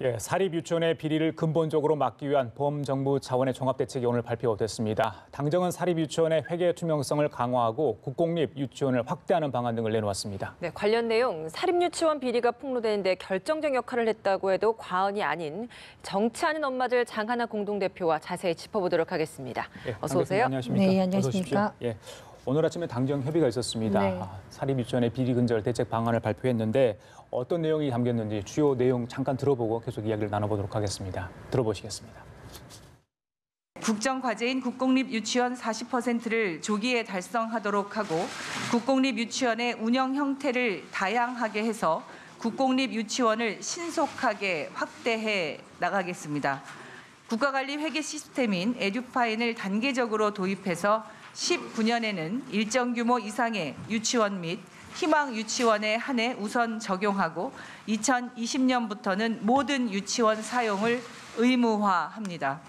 예, 사립유치원의 비리를 근본적으로 막기 위한 범정부 차원의 종합대책이 오늘 발표됐습니다. 당정은 사립유치원의 회계 투명성을 강화하고 국공립 유치원을 확대하는 방안 등을 내놓았습니다. 네, 관련 내용, 사립유치원 비리가 폭로되는데 결정적 역할을 했다고 해도 과언이 아닌 정치하는 엄마들 장하나 공동대표와 자세히 짚어보도록 하겠습니다. 예, 어서 오세요. 안녕하십니까? 네, 안녕하십니까? 예, 오늘 아침에 당정 협의가 있었습니다. 네. 사립유치원의 비리 근절 대책 방안을 발표했는데 어떤 내용이 담겼는지 주요 내용 잠깐 들어보고 계속 이야기를 나눠보도록 하겠습니다. 들어보시겠습니다. 국정과제인 국공립 유치원 40%를 조기에 달성하도록 하고 국공립 유치원의 운영 형태를 다양하게 해서 국공립 유치원을 신속하게 확대해 나가겠습니다. 국가관리 회계 시스템인 에듀파인을 단계적으로 도입해서 19년에는 일정 규모 이상의 유치원 및 희망 유치원에 한해 우선 적용하고 2020년부터는 모든 유치원 사용을 의무화합니다.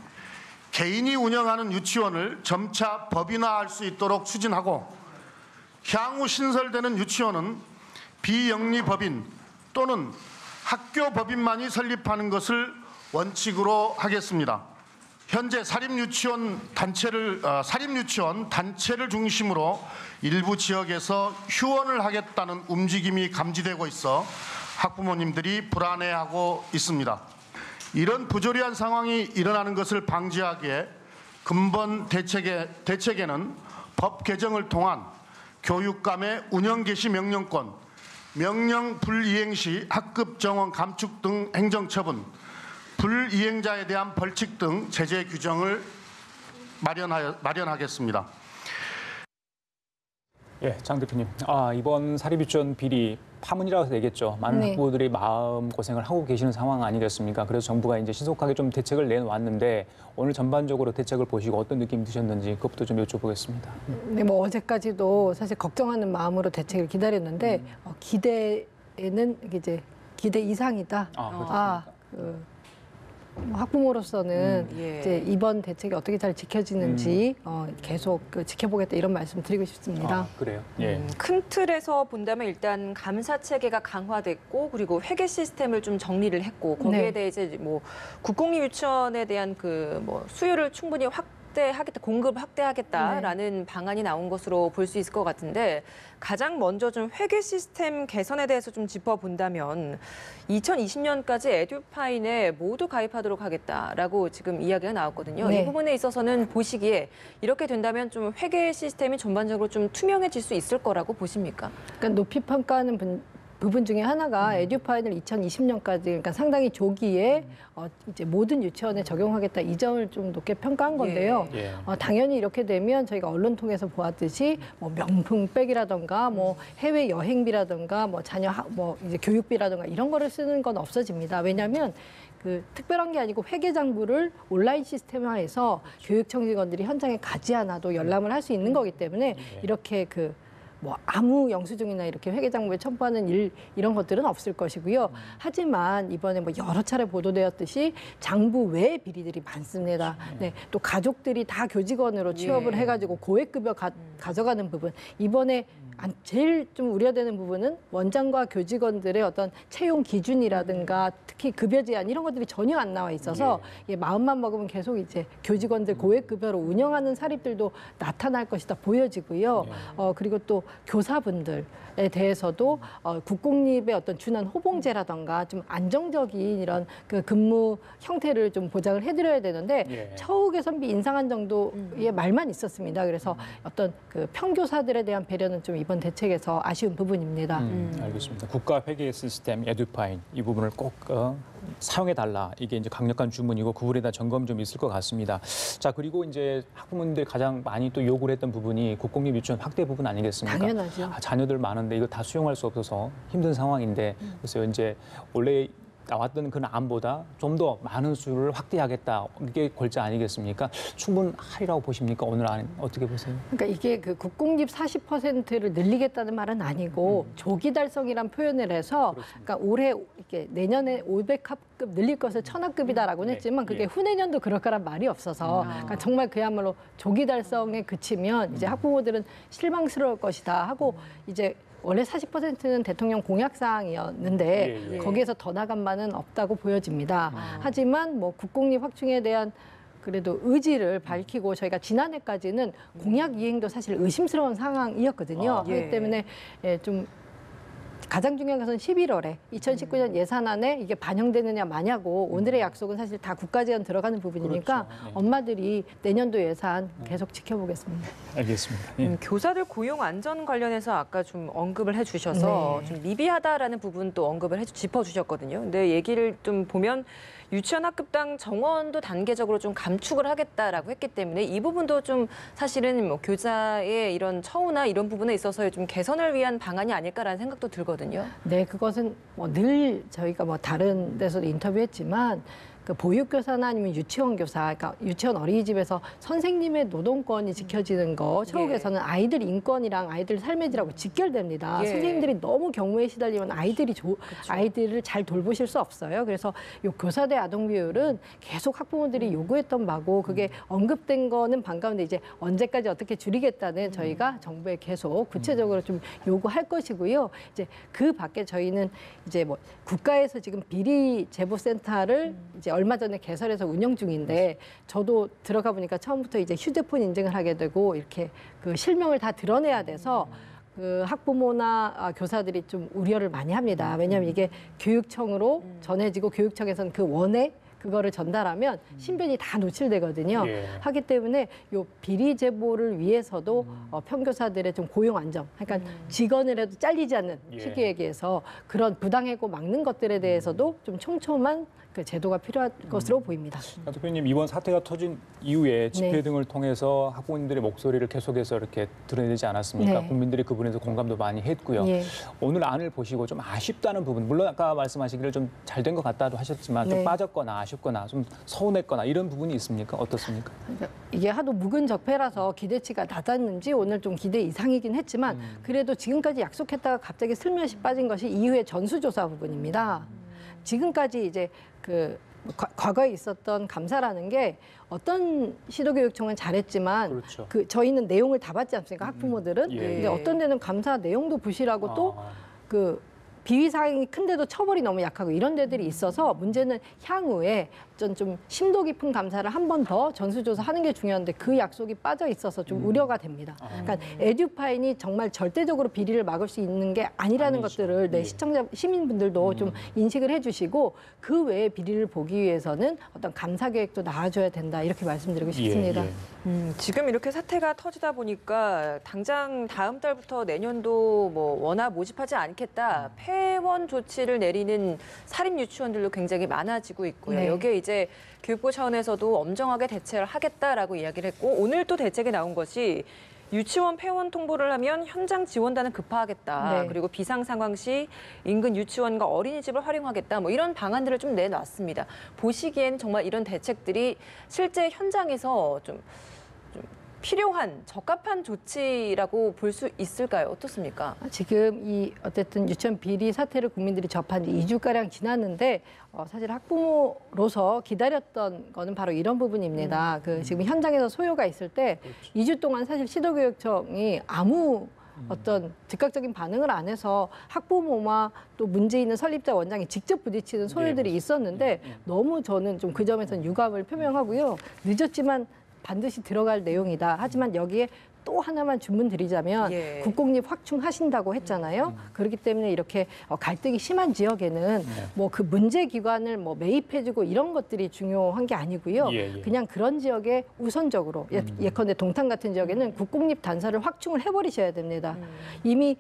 개인이 운영하는 유치원을 점차 법인화할 수 있도록 추진하고 향후 신설되는 유치원은 비영리법인 또는 학교법인만이 설립하는 것을 원칙으로 하겠습니다. 현재 사립유치원 단체를 중심으로 일부 지역에서 휴원을 하겠다는 움직임이 감지되고 있어 학부모님들이 불안해하고 있습니다. 이런 부조리한 상황이 일어나는 것을 방지하기에 근본 대책에는 법 개정을 통한 교육감의 운영 개시 명령권, 명령 불이행 시 학급 정원 감축 등 행정처분, 불이행자에 대한 벌칙 등 제재 규정을 마련하겠습니다. 예, 장 대표님. 이번 사립유치원 비리 파문이라고 해서 되겠죠. 많은 네. 학부모들이 마음고생을 하고 계시는 상황 아니겠습니까? 그래서 정부가 이제 신속하게 좀 대책을 내놓았는데 오늘 전반적으로 대책을 보시고 어떤 느낌 드셨는지 그것부터 좀 여쭤보겠습니다. 네, 뭐 어제까지도 사실 걱정하는 마음으로 대책을 기다렸는데 기대는 이제 기대 이상이다. 학부모로서는 예. 이제 이번 대책이 어떻게 잘 지켜지는지 계속 지켜보겠다 이런 말씀 드리고 싶습니다. 그래요? 예. 큰 틀에서 본다면 일단 감사 체계가 강화됐고 그리고 회계 시스템을 좀 정리를 했고 거기에 네. 대해 이제 뭐 국공립 유치원에 대한 그 뭐 수요를 충분히 공급을 확대하겠다라는 방안이 나온 것으로 볼 수 있을 것 같은데 가장 먼저 좀 회계 시스템 개선에 대해서 좀 짚어본다면 2020년까지 에듀파인에 모두 가입하도록 하겠다라고 지금 이야기가 나왔거든요. 네. 이 부분에 있어서는 보시기에 이렇게 된다면 좀 회계 시스템이 전반적으로 좀 투명해질 수 있을 거라고 보십니까? 그러니까 높이 평가하는 부분 중에 하나가 에듀파인을 2020년까지 그러니까 상당히 조기에 이제 모든 유치원에 적용하겠다 이 점을 좀 높게 평가한 건데요. 예. 당연히 이렇게 되면 저희가 언론 통해서 보았듯이 뭐 명품백이라든가 뭐 해외 여행비라든가 뭐 자녀 이제 교육비라든가 이런 거를 쓰는 건 없어집니다. 왜냐하면 그 특별한 게 아니고 회계장부를 온라인 시스템화해서 교육청 직원들이 현장에 가지 않아도 열람을 할 수 있는 거기 때문에 이렇게 뭐 아무 영수증이나 이렇게 회계장부에 첨부하는 이런 것들은 없을 것이고요. 하지만 이번에 뭐 여러 차례 보도되었듯이 장부 외의 비리들이 많습니다. 네, 또 가족들이 다 교직원으로 취업을 해가지고 고액급여 가져가는 부분. 이번에 제일 좀 우려되는 부분은 원장과 교직원들의 어떤 채용 기준이라든가 특히 급여 제한 이런 것들이 전혀 안 나와 있어서 마음만 먹으면 계속 이제 교직원들 고액급여로 운영하는 사립들도 나타날 것이다 보여지고요. 그리고 또 교사분들에 대해서도 국공립의 어떤 준한 호봉제라든가 좀 안정적인 이런 그 근무 형태를 좀 보장을 해드려야 되는데 처우 개선비 인상한 정도의 말만 있었습니다. 그래서 어떤 그 평교사들에 대한 배려는 좀 이번 대책에서 아쉬운 부분입니다. 알겠습니다. 국가 회계 시스템 에듀파인 이 부분을 꼭 사용해달라. 이게 이제 강력한 주문이고 그 부분에 대한 점검 좀 있을 것 같습니다. 자, 그리고 이제 학부모님들이 가장 많이 또 요구를 했던 부분이 국공립 유치원 확대 부분 아니겠습니까? 당연하죠. 자녀들 많은데 이거 다 수용할 수 없어서 힘든 상황인데 그래서 이제 원래 나왔던 그 안보다 좀 더 많은 수를 확대하겠다. 이게 골자 아니겠습니까? 충분하리라고 보십니까? 오늘 안에 어떻게 보세요? 그러니까 이게 그 국공립 40%를 늘리겠다는 말은 아니고 조기 달성이란 표현을 해서 그러니까 올해 이렇게 내년에 500학급 늘릴 것을 1000학급이다라고는 했지만 그게 후내년도 그럴 거란 말이 없어서 그러니까 정말 그야말로 조기 달성에 그치면 이제 학부모들은 실망스러울 것이다 하고 이제 원래 40%는 대통령 공약 사항이었는데 예. 거기에서 더 나간 바는 없다고 보여집니다. 하지만 뭐 국공립 확충에 대한 그래도 의지를 밝히고 저희가 지난해까지는 공약 이행도 사실 의심스러운 상황이었거든요. 예. 그렇기 때문에 좀 가장 중요한 것은 11월에 2019년 예산안에 이게 반영되느냐 마냐고 오늘의 약속은 사실 다 국가재원 들어가는 부분이니까 그렇죠. 네. 엄마들이 내년도 예산 계속 지켜보겠습니다. 알겠습니다. 예. 교사들 고용 안전 관련해서 아까 좀 언급을 해주셔서 네. 좀 미비하다라는 부분도 언급을 짚어주셨거든요. 근데 얘기를 좀 보면 유치원 학급당 정원도 단계적으로 좀 감축을 하겠다라고 했기 때문에 이 부분도 좀 사실은 뭐 교사의 이런 처우나 이런 부분에 있어서의 좀 개선을 위한 방안이 아닐까라는 생각도 들거든요. 네, 그것은 뭐 늘 저희가 뭐 다른 데서도 인터뷰했지만 그 보육교사나 아니면 유치원 교사, 그러니까 유치원 어린이집에서 선생님의 노동권이 지켜지는 거, 처우에서는 아이들 인권이랑 아이들 삶의 질하고 직결됩니다. 예. 선생님들이 너무 경무에 시달리면 아이들을 잘 돌보실 수 없어요. 그래서 요 교사 대 아동 비율은 계속 학부모들이 요구했던 바고 그게 언급된 거는 반가운데 이제 언제까지 어떻게 줄이겠다는 저희가 정부에 계속 구체적으로 좀 요구할 것이고요. 이제 그 밖에 저희는 이제 뭐 국가에서 지금 비리 제보센터를 이제 얼마 전에 개설해서 운영 중인데 저도 들어가 보니까 처음부터 이제 휴대폰 인증을 하게 되고 이렇게 그 실명을 다 드러내야 돼서 그 학부모나 교사들이 좀 우려를 많이 합니다. 왜냐하면 이게 교육청으로 전해지고 교육청에서는 그 원에 그거를 전달하면 신변이 다 노출되거든요. 예. 하기 때문에 요 비리 제보를 위해서도 평교사들의 좀 고용 안정, 그러니까 직원을 해도 잘리지 않는 예. 쉽게 얘기해서 그런 부당해고 막는 것들에 대해서도 좀 촘촘한 그 제도가 필요할 것으로 보입니다. 강 대표님, 이번 사태가 터진 이후에 집회 네. 등을 통해서 학부모님들의 목소리를 계속해서 이렇게 드러내지 않았습니까? 네. 국민들이 그 부분에서 공감도 많이 했고요. 예. 오늘 안을 보시고 좀 아쉽다는 부분, 물론 아까 말씀하시기를 좀 잘 된 것 같다도 하셨지만 좀 네. 빠졌거나 아쉽거나 좀 서운했거나 이런 부분이 있습니까? 어떻습니까? 그러니까 이게 하도 묵은 적폐라서 기대치가 낮았는지 오늘 좀 기대 이상이긴 했지만 그래도 지금까지 약속했다가 갑자기 슬며시 빠진 것이 이후의 전수조사 부분입니다. 지금까지 이제 그 과거에 있었던 감사라는 게 어떤 시도교육청은 잘했지만 그렇죠. 그 저희는 내용을 다 받지 않습니까? 학부모들은. 예. 근데 어떤 데는 감사 내용도 부실하고 또 아. 그 비위 사항이 큰데도 처벌이 너무 약하고 이런 데들이 있어서 문제는 향후에 좀 심도 깊은 감사를 한 번 더 전수조사하는 게 중요한데 그 약속이 빠져 있어서 좀 우려가 됩니다. 그러니까 에듀파인이 정말 절대적으로 비리를 막을 수 있는 게 아니라는 아니죠. 것들을 예. 시청자 시민분들도 좀 인식을 해주시고 그 외에 비리를 보기 위해서는 어떤 감사 계획도 나와줘야 된다 이렇게 말씀드리고 싶습니다. 예. 지금 이렇게 사태가 터지다 보니까 당장 다음 달부터 내년도 뭐 원화 모집하지 않겠다 폐원 조치를 내리는 사립 유치원들도 굉장히 많아지고 있고요. 네. 여기에 이제 교육부 차원에서도 엄정하게 대처를 하겠다라고 이야기를 했고 오늘 또 대책이 나온 것이 유치원 폐원 통보를 하면 현장 지원단은 급파하겠다. 네. 그리고 비상 상황 시 인근 유치원과 어린이집을 활용하겠다. 뭐 이런 방안들을 좀 내놨습니다. 보시기에는 정말 이런 대책들이 실제 현장에서 좀 필요한 적합한 조치라고 볼 수 있을까요? 어떻습니까? 지금 이 어쨌든 유치원 비리 사태를 국민들이 접한 지 2주가량 지났는데 사실 학부모로서 기다렸던 거는 바로 이런 부분입니다. 그 지금 현장에서 소요가 있을 때 2주 동안 사실 시도교육청이 아무 어떤 즉각적인 반응을 안 해서 학부모와 또 문제 있는 설립자 원장이 직접 부딪히는 소요들이 있었는데 너무 저는 좀 그 점에서는 유감을 표명하고요. 늦었지만 반드시 들어갈 내용이다. 하지만 여기에 또 하나만 주문 드리자면 예. 국공립 확충하신다고 했잖아요. 그렇기 때문에 이렇게 갈등이 심한 지역에는 뭐 그 문제 기관을 뭐 매입해주고 이런 것들이 중요한 게 아니고요. 예. 그냥 그런 지역에 우선적으로 예컨대 동탄 같은 지역에는 국공립 단서를 확충을 해버리셔야 됩니다. 이미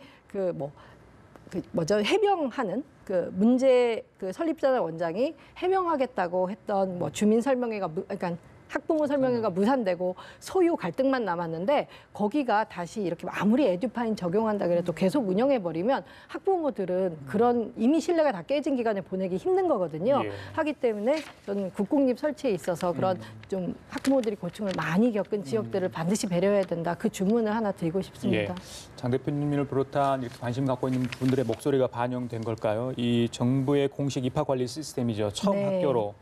해명하는 그 문제 그 설립자 원장이 해명하겠다고 했던 뭐 주민 설명회가 그러니까 학부모 설명회가 무산되고 소유 갈등만 남았는데 거기가 다시 이렇게 아무리 에듀파인 적용한다 그래도 계속 운영해버리면 학부모들은 그런 이미 신뢰가 다 깨진 기간에 보내기 힘든 거거든요. 예. 하기 때문에 저는 국공립 설치에 있어서 그런 좀 학부모들이 고충을 많이 겪은 지역들을 반드시 배려해야 된다. 그 주문을 하나 드리고 싶습니다. 장 대표님을 비롯한 이렇게 관심 갖고 있는 분들의 목소리가 반영된 걸까요? 이 정부의 공식 입학 관리 시스템이죠. 처음 네. 학교로.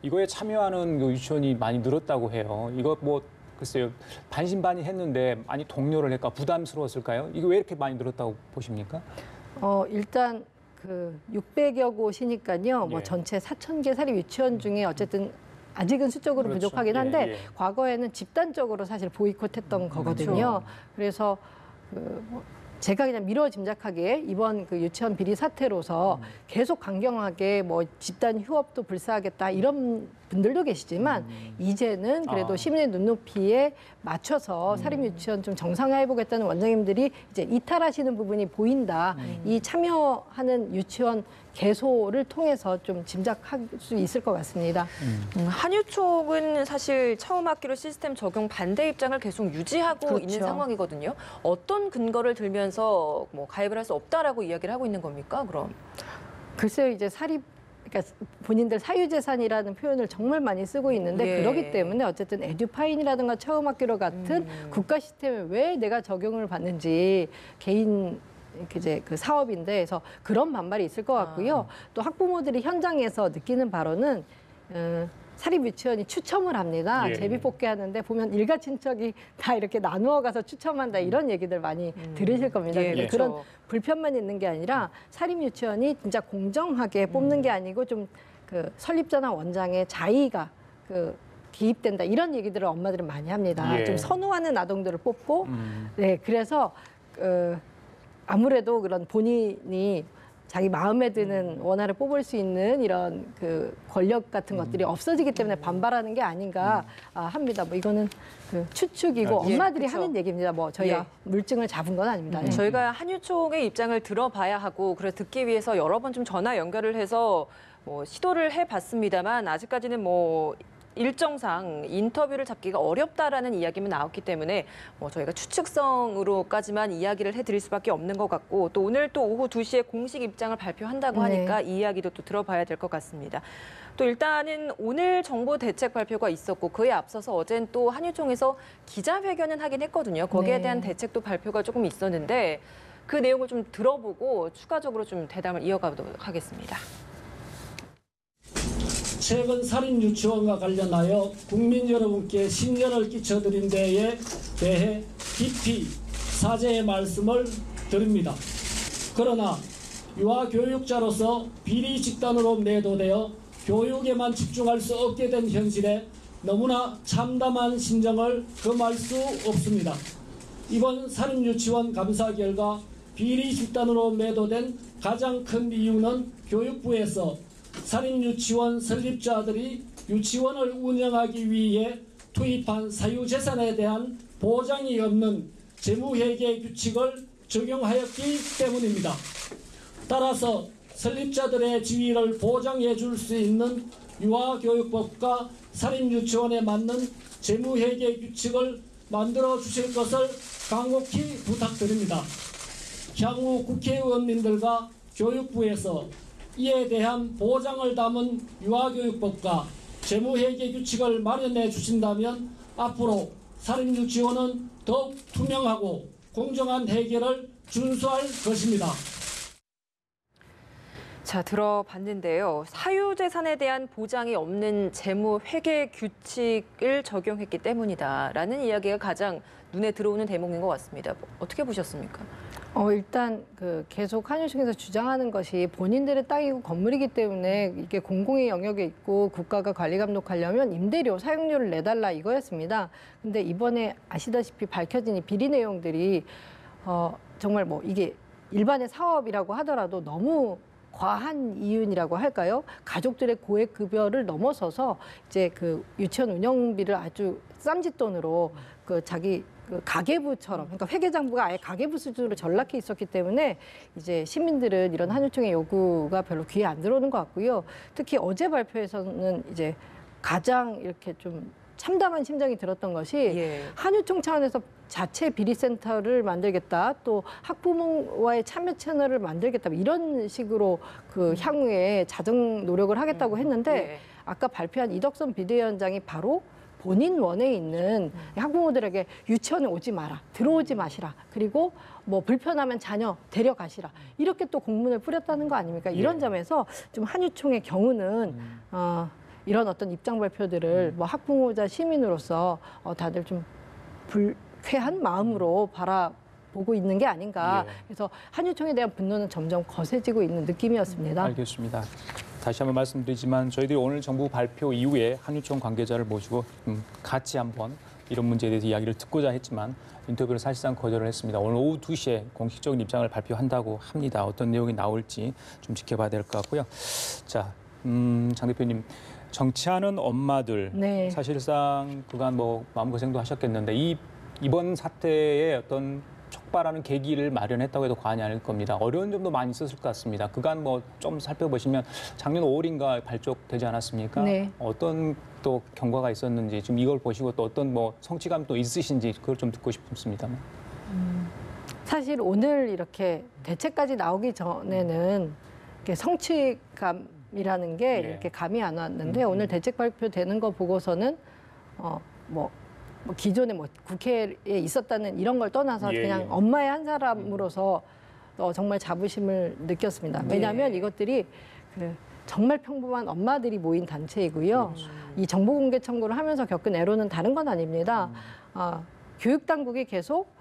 이거에 참여하는 그 유치원이 많이 늘었다고 해요. 이거 뭐 글쎄요, 반신반의했는데 많이 동료를 할까 부담스러웠을까요? 이게 왜 이렇게 많이 늘었다고 보십니까? 일단 그 600여 곳이니까요. 뭐 예. 전체 4,000개 사립 유치원 중에 어쨌든 아직은 수적으로 그렇죠. 부족하긴 한데 예. 과거에는 집단적으로 사실 보이콧했던 거거든요. 그래서 뭐 제가 그냥 미뤄 짐작하기에 이번 그 유치원 비리 사태로서 계속 강경하게 뭐 집단 휴업도 불사하겠다 이런 분들도 계시지만 이제는 그래도 시민의 눈높이에 맞춰서 사립 유치원 좀 정상화해 보겠다는 원장님들이 이제 이탈하시는 부분이 보인다. 이 참여하는 유치원 개소를 통해서 좀 짐작할 수 있을 것 같습니다. 한유 쪽은 사실 처음 학기로 시스템 적용 반대 입장을 계속 유지하고 그렇죠. 있는 상황이거든요. 어떤 근거를 들면서 뭐 가입을 할 수 없다라고 이야기를 하고 있는 겁니까? 그럼 글쎄요, 이제 그러니까 본인들 사유재산이라는 표현을 정말 많이 쓰고 있는데 예. 그렇기 때문에 어쨌든 에듀파인이라든가 처음 학기로 같은 국가 시스템에 왜 내가 적용을 받는지 개인 이제 그 사업인데 그래서 그런 반발이 있을 것 같고요. 또 학부모들이 현장에서 느끼는 바로는 사립 유치원이 추첨을 합니다. 예. 제비 뽑기 하는데 보면 일가 친척이 다 이렇게 나누어 가서 추첨한다 이런 얘기들 많이 들으실 겁니다. 예, 근데 그렇죠. 그런 불편만 있는 게 아니라 사립 유치원이 진짜 공정하게 뽑는 게 아니고 좀 그 설립자나 원장의 자의가 그 기입된다 이런 얘기들을 엄마들은 많이 합니다. 예. 좀 선호하는 아동들을 뽑고 네 그래서 아무래도 그런 본인이 자기 마음에 드는 원화를 뽑을 수 있는 이런 그 권력 같은 것들이 없어지기 때문에 반발하는 게 아닌가 합니다. 뭐 이거는 그 추측이고 예, 엄마들이 그쵸. 하는 얘기입니다. 뭐 저희가 예. 물증을 잡은 건 아닙니다. 예. 저희가 한유 쪽의 입장을 들어봐야 하고 그래서 듣기 위해서 여러 번 좀 전화 연결을 해서 뭐 시도를 해봤습니다만 아직까지는 뭐 일정상 인터뷰를 잡기가 어렵다라는 이야기만 나왔기 때문에 뭐 저희가 추측성으로까지만 이야기를 해드릴 수밖에 없는 것 같고 또 오늘 또 오후 2시에 공식 입장을 발표한다고 하니까 이 이야기도 또 들어봐야 될 것 같습니다. 또 일단은 오늘 정부 대책 발표가 있었고 그에 앞서서 어젠 또 한유총에서 기자회견은 하긴 했거든요. 거기에 네. 대한 대책도 발표가 조금 있었는데 그 내용을 좀 들어보고 추가적으로 좀 대담을 이어가도록 하겠습니다. 최근 살인 유치원과 관련하여 국민 여러분께 신년을 끼쳐드린 데에 대해 깊이 사죄의 말씀을 드립니다. 그러나 유아교육자로서 비리 집단으로 매도되어 교육에만 집중할 수 없게 된 현실에 너무나 참담한 심정을 금할 수 없습니다. 이번 살인 유치원 감사 결과 비리 집단으로 매도된 가장 큰 이유는 교육부에서 살인 유치원 설립자들이 유치원을 운영하기 위해 투입한 사유재산에 대한 보장이 없는 재무회계 규칙을 적용하였기 때문입니다. 따라서 설립자들의 지위를 보장해 줄 수 있는 유아교육법과 살인 유치원에 맞는 재무회계 규칙을 만들어 주실 것을 간곡히 부탁드립니다. 향후 국회의원님들과 교육부에서 이에 대한 보장을 담은 유아교육법과 재무회계 규칙을 마련해 주신다면 앞으로 살인 유치원은 더욱 투명하고 공정한 해결을 준수할 것입니다. 자, 들어봤는데요. 사유재산에 대한 보장이 없는 재무회계 규칙을 적용했기 때문이다라는 이야기가 가장 눈에 들어오는 대목인 것 같습니다. 어떻게 보셨습니까? 일단 그 계속 한유총에서 주장하는 것이 본인들의 땅이고 건물이기 때문에 이게 공공의 영역에 있고 국가가 관리 감독하려면 임대료, 사용료를 내달라 이거였습니다. 근데 이번에 아시다시피 밝혀진 이 비리 내용들이 정말 뭐 이게 일반의 사업이라고 하더라도 너무 과한 이윤이라고 할까요? 가족들의 고액 급여를 넘어서서 이제 그 유치원 운영비를 아주 쌈짓돈으로 그 자기 그 가계부처럼 그러니까 회계장부가 아예 가계부 수준으로 전락해 있었기 때문에 이제 시민들은 이런 한유총의 요구가 별로 귀에 안 들어오는 것 같고요. 특히 어제 발표에서는 이제 가장 이렇게 좀 참담한 심정이 들었던 것이 예. 한유총 차원에서 자체 비리센터를 만들겠다, 또 학부모와의 참여 채널을 만들겠다 이런 식으로 그 향후에 자정 노력을 하겠다고 했는데 예. 아까 발표한 이덕선 비대위원장이 바로 본인 원에 있는 학부모들에게 유치원에 오지 마라, 들어오지 마시라, 그리고 뭐 불편하면 자녀 데려가시라 이렇게 또 공문을 뿌렸다는 거 아닙니까? 이런 점에서 좀 한유총의 경우는 이런 어떤 입장 발표들을 뭐 학부모자 시민으로서 다들 좀 불쾌한 마음으로 바라보고 있는 게 아닌가. 예. 그래서 한유총에 대한 분노는 점점 거세지고 있는 느낌이었습니다. 알겠습니다. 다시 한번 말씀드리지만 저희들이 오늘 정부 발표 이후에 한유총 관계자를 모시고 같이 한번 이런 문제에 대해서 이야기를 듣고자 했지만 인터뷰를 사실상 거절을 했습니다. 오늘 오후 2시에 공식적인 입장을 발표한다고 합니다. 어떤 내용이 나올지 좀 지켜봐야 될 것 같고요. 자, 장 대표님, 정치하는 엄마들 네. 사실상 그간 뭐 마음고생도 하셨겠는데 이번 사태에 어떤 촉발하는 계기를 마련했다고 해도 과언이 아닐 겁니다. 어려운 점도 많이 있었을 것 같습니다. 그간 뭐 좀 살펴보시면 작년 5월인가 발족되지 않았습니까? 네. 어떤 또 경과가 있었는지 지금 이걸 보시고 또 어떤 뭐 성취감 또 있으신지 그걸 좀 듣고 싶습니다. 사실 오늘 이렇게 대책까지 나오기 전에는 이렇게 성취감이라는 게 예. 이렇게 감이 안 왔는데 오늘 대책 발표되는 거 보고서는 뭐 기존에 뭐 국회에 있었다는 이런 걸 떠나서 예, 그냥 예. 엄마의 한 사람으로서 정말 자부심을 느꼈습니다. 왜냐하면 이것들이 정말 평범한 엄마들이 모인 단체이고요. 이 정보 공개 청구를 하면서 겪은 애로는 다른 건 아닙니다. 교육당국이 계속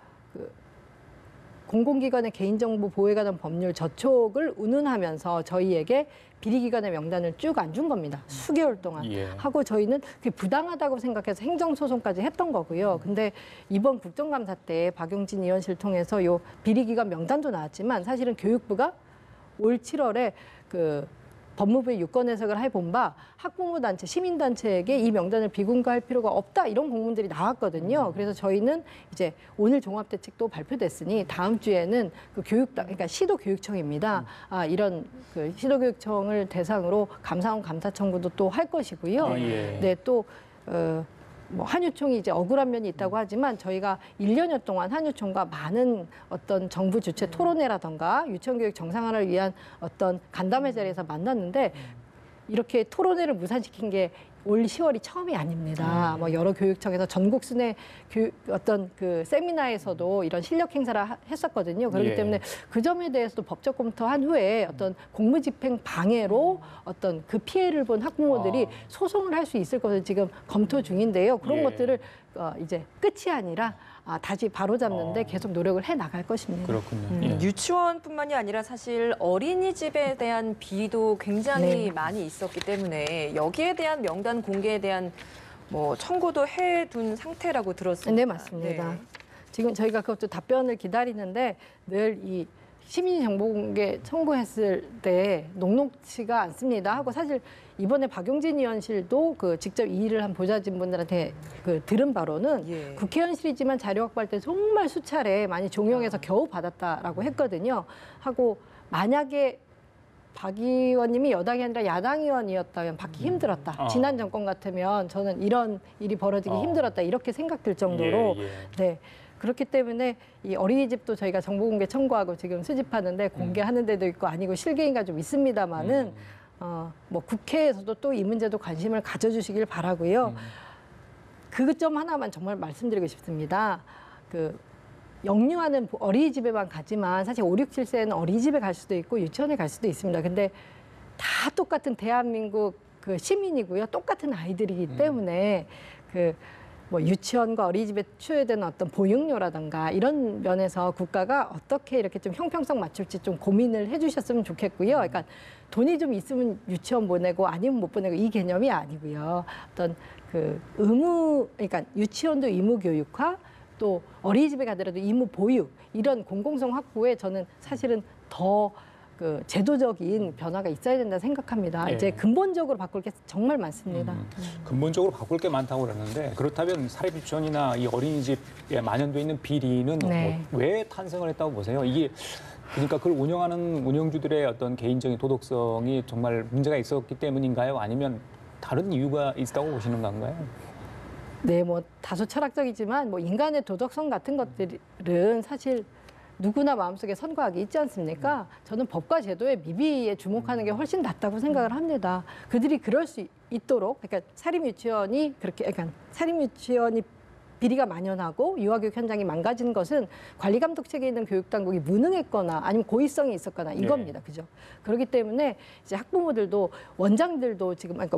공공기관의 개인정보 보호에 관한 법률 저촉을 운운하면서 저희에게 비리기관의 명단을 쭉 안 준 겁니다. 수개월 동안. 예. 하고 저희는 그게 부당하다고 생각해서 행정소송까지 했던 거고요. 근데 이번 국정감사 때 박용진 의원실 통해서 요 비리기관 명단도 나왔지만 사실은 교육부가 올 7월에 법무부의 유권 해석을 해본 바 학부모 단체, 시민단체에게 이 명단을 비공개할 필요가 없다 이런 공문들이 나왔거든요. 그래서 저희는 이제 오늘 종합대책도 발표됐으니 다음 주에는 그러니까 시도교육청입니다. 이런 시도교육청을 대상으로 감사원 감사 청구도 또 할 것이고요. 예. 네, 또 뭐 한유총이 이제 억울한 면이 있다고 하지만 저희가 1년여 동안 한유총과 많은 어떤 정부 주최 토론회라던가 유치원교육 정상화를 위한 어떤 간담회 자리에서 만났는데 이렇게 토론회를 무산시킨 게 올 10월이 처음이 아닙니다. 뭐 여러 교육청에서 전국 순회 어떤 세미나에서도 이런 실력 행사를 했었거든요. 그렇기 예. 때문에 그 점에 대해서도 법적 검토한 후에 어떤 공무집행 방해로 어떤 그 피해를 본 학부모들이 소송을 할 수 있을 것을 지금 검토 중인데요. 그런 예. 것들을 이제 끝이 아니라 다시 바로잡는데 계속 노력을 해 나갈 것입니다. 그렇군요. 예. 유치원뿐만이 아니라 사실 어린이집에 대한 비리도 굉장히 네. 많이 있었기 때문에 여기에 대한 명단 공개에 대한 뭐 청구도 해둔 상태라고 들었습니다. 네, 맞습니다. 네. 지금 저희가 그것도 답변을 기다리는데 늘 이 시민정보공개 청구했을 때 녹록치가 않습니다 하고 사실 이번에 박용진 의원실도 직접 이 일을 한 보좌진분들한테 들은 바로는 예. 국회의원실이지만 자료 확보할 때 정말 수차례 많이 종용해서 겨우 받았다라고 했거든요. 하고 만약에 박 의원님이 여당이 아니라 야당 의원이었다면 받기 힘들었다. 지난 정권 같으면 저는 이런 일이 벌어지기 힘들었다. 이렇게 생각될 정도로 예, 예. 네. 그렇기 때문에 이 어린이집도 저희가 정보공개 청구하고 지금 수집하는데 공개하는 데도 있고 아니고 실개인가 좀 있습니다만은 뭐 국회에서도 또 이 문제도 관심을 가져주시길 바라고요. 그 점 하나만 정말 말씀드리고 싶습니다. 영유아는 어린이집에만 가지만 사실 5, 6, 7세는 어린이집에 갈 수도 있고 유치원에 갈 수도 있습니다. 근데 다 똑같은 대한민국 시민이고요. 똑같은 아이들이기 때문에 뭐 유치원과 어린이집에 치유되는 어떤 보육료라든가 이런 면에서 국가가 어떻게 이렇게 좀 형평성 맞출지 좀 고민을 해주셨으면 좋겠고요. 그러니까 돈이 좀 있으면 유치원 보내고 아니면 못 보내고 이 개념이 아니고요. 어떤 그러니까 유치원도 의무 교육화 또 어린이집에 가더라도 의무 보육 이런 공공성 확보에 저는 사실은 더 제도적인 변화가 있어야 된다 생각합니다. 예. 이제 근본적으로 바꿀 게 정말 많습니다. 근본적으로 바꿀 게 많다고 그러는데 그렇다면 사립유치원이나 이 어린이집에 만연돼 있는 비리는 네. 왜 탄생을 했다고 보세요? 이게 그러니까 그걸 운영하는 운영주들의 어떤 개인적인 도덕성이 정말 문제가 있었기 때문인가요? 아니면 다른 이유가 있다고 보시는 건가요? 네, 뭐 다소 철학적이지만 뭐 인간의 도덕성 같은 것들은 사실 누구나 마음속에 선과학이 있지 않습니까? 저는 법과 제도의 미비에 주목하는 게 훨씬 낫다고 생각을 합니다. 그들이 그럴 수 있도록, 그러니까 사립유치원이 비리가 만연하고 유아교육 현장이 망가지는 것은 관리 감독 체계에 있는 교육 당국이 무능했거나 아니면 고의성이 있었거나 이겁니다. 그죠? 그렇기 때문에 이제 학부모들도 원장들도 지금 그러니까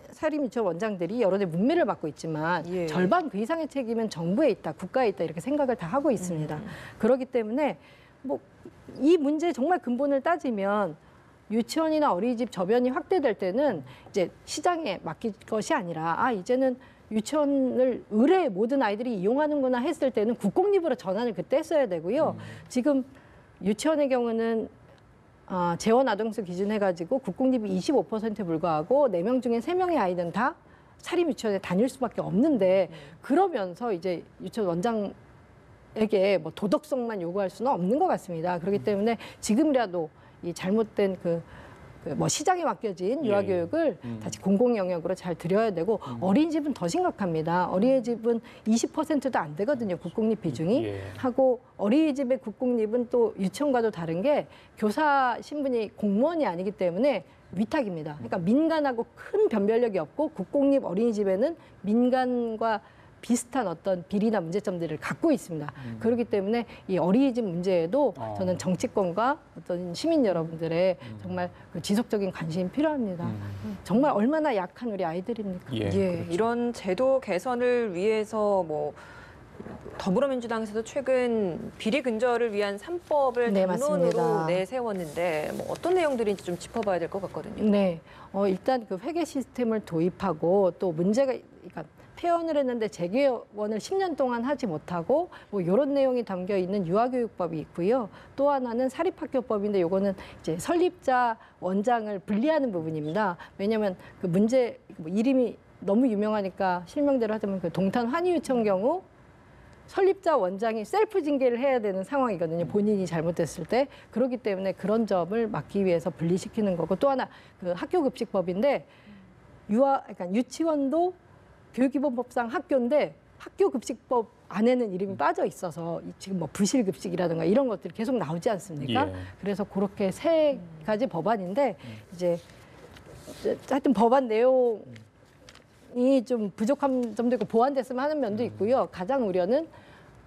사립 유치원 원장들이 여러 대 문매를 받고 있지만 예. 절반 그 이상의 책임은 정부에 있다, 국가에 있다 이렇게 생각을 다 하고 있습니다. 그렇기 때문에 뭐 이 문제 정말 근본을 따지면 유치원이나 어린이집 저변이 확대될 때는 이제 시장에 맡길 것이 아니라 이제는 유치원을 의뢰 모든 아이들이 이용하는구나 했을 때는 국공립으로 전환을 그때 했어야 되고요. 지금 유치원의 경우는 재원 아동수 기준 해가지고 국공립이 25%에 불과하고 4명 중에 3명의 아이는 다 사립 유치원에 다닐 수밖에 없는데 그러면서 이제 유치원 원장에게 뭐 도덕성만 요구할 수는 없는 것 같습니다. 그렇기 때문에 지금이라도 이 잘못된 뭐 시장에 맡겨진 유아교육을 다시 공공 영역으로 잘 들여야 되고 어린이집은 더 심각합니다. 어린이집은 20%도 안 되거든요. 국공립 비중이. 하고 어린이집의 국공립은 또 유치원과도 다른 게 교사 신분이 공무원이 아니기 때문에 위탁입니다. 그러니까 민간하고 큰 변별력이 없고 국공립 어린이집에는 민간과 비슷한 어떤 비리나 문제점들을 갖고 있습니다. 그렇기 때문에 이 어린이집 문제에도 저는 정치권과 어떤 시민 여러분들의 정말 그 지속적인 관심이 필요합니다. 정말 얼마나 약한 우리 아이들입니까? 그렇죠. 이런 제도 개선을 위해서 뭐 더불어민주당에서도 최근 비리 근절을 위한 3법을 네, 당론으로 맞습니다. 내세웠는데 뭐 어떤 내용들인지 좀 짚어봐야 될 것 같거든요. 네, 일단 그 회계 시스템을 도입하고 또 문제가 그러니까 폐원을 했는데 재개원을 10년 동안 하지 못하고 뭐 이런 내용이 담겨 있는 유아교육법이 있고요. 또 하나는 사립학교법인데 요거는 이제 설립자 원장을 분리하는 부분입니다. 왜냐하면 그 문제 뭐 이름이 너무 유명하니까 실명대로 하자면 그 동탄 환희유치원 경우 설립자 원장이 셀프 징계를 해야 되는 상황이거든요. 본인이 잘못됐을 때. 그렇기 때문에 그런 점을 막기 위해서 분리시키는 거고 또 하나 그 학교급식법인데 그러니까 유치원도 교육기본법상 학교인데 학교급식법 안에는 이름이 빠져 있어서 지금 뭐 부실급식이라든가 이런 것들이 계속 나오지 않습니까? 그래서 그렇게 3가지 법안인데 이제 하여튼 법안 내용이 좀 부족한 점도 있고 보완됐으면 하는 면도 있고요. 가장 우려는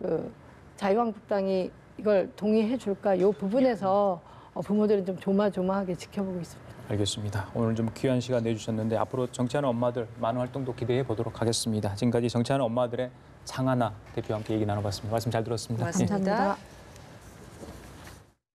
그 자유한국당이 이걸 동의해 줄까 이 부분에서 부모들은 좀 조마조마하게 지켜보고 있습니다. 알겠습니다. 오늘 좀 귀한 시간 내주셨는데 앞으로 정치하는 엄마들 많은 활동도 기대해 보도록 하겠습니다. 지금까지 정치하는 엄마들의 장하나 대표와 함께 얘기 나눠봤습니다. 말씀 잘 들었습니다. 고맙습니다. 감사합니다.